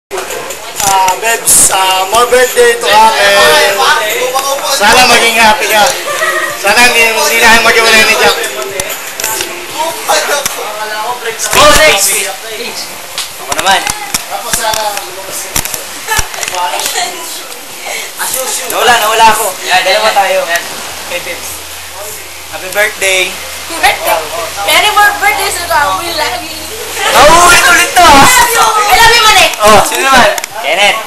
Bebs, more birthday to amin. Sana maging happy ka. Sana hindi na mag-iwalay ni Jack. Go next! Ako naman. Nawala ako. Yan, dalawa tayo. Kay Bebs. Happy birthday. Many more birthdays to come. We love you. Ulit to ha? I love you, Mane. Oh, sino naman? Kenneth.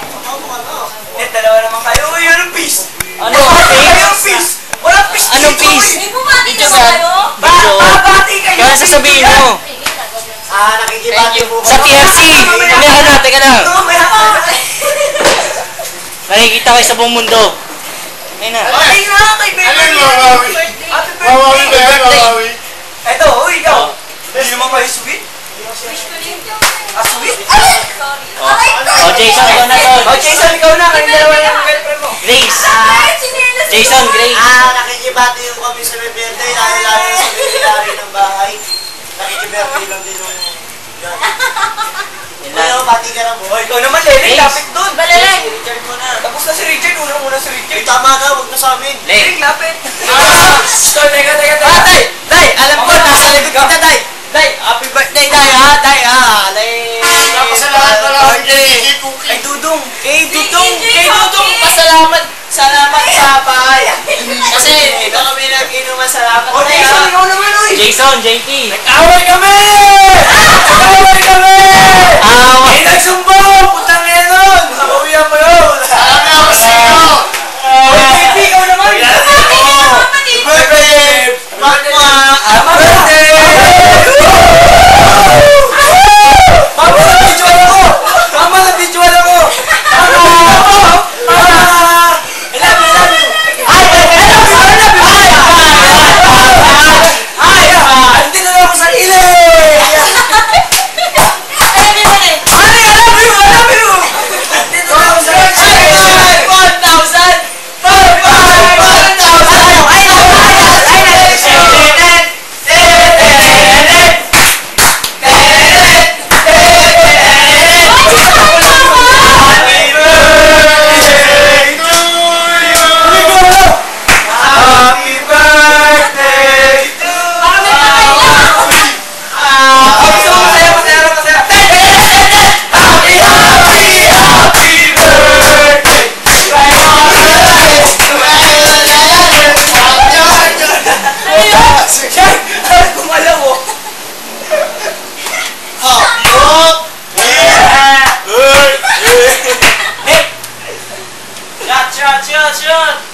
Kenneth, dalawa naman kayo. Uy, anong peace? Anong peace? Walang peace. Anong peace? May bumati na ba kayo? Babati kayo. Kaya sasabihin mo. Nakikibati po ba? Sa TFC. Teka na. Nakikita kayo sa buong mundo. Ayun na. Ay na, kay Bebe. Ano yung mawawi? Mawawi ba yan? Mawawi? Eto, uy, ikaw. Hindi naman kayo sweet? Sweet? Oh, Jason, ikaw na to. Oh, Jason, ikaw na. Kaya dalawa yung girlfriend mo. Grace. Jason, Grace. Nakikibati yung kami sa may birthday. Lalo sa may ng bahay. Nakikibati lang din yung... Ano, bati ka na mo. Oh, ikaw naman, Lenny. Lapit doon. Balala. Richard mo na. Tapos na si Richard. Una si Richard. Tama ka, huwag na sa amin. Lenny, lapit. Teka. Tay, alam ko, nasa likod kita, Tay. Tay, happy birthday, Tay, ha? Tay, ha? Tapos sa lahat na lang, Kay Dudong. Pasalamat sa bahay. Kasi, ito kami nag-inuman salamat. Oh, Jason, ikaw naman, uy. Jason, JT. Nag-away kami! Away! Nagsumbong! Putang ina nun! Nabawihan mo yun! Alam na ako sino! JT, ikaw naman! Birthday! Happy birthday! Mama, na-visual ako! Shot!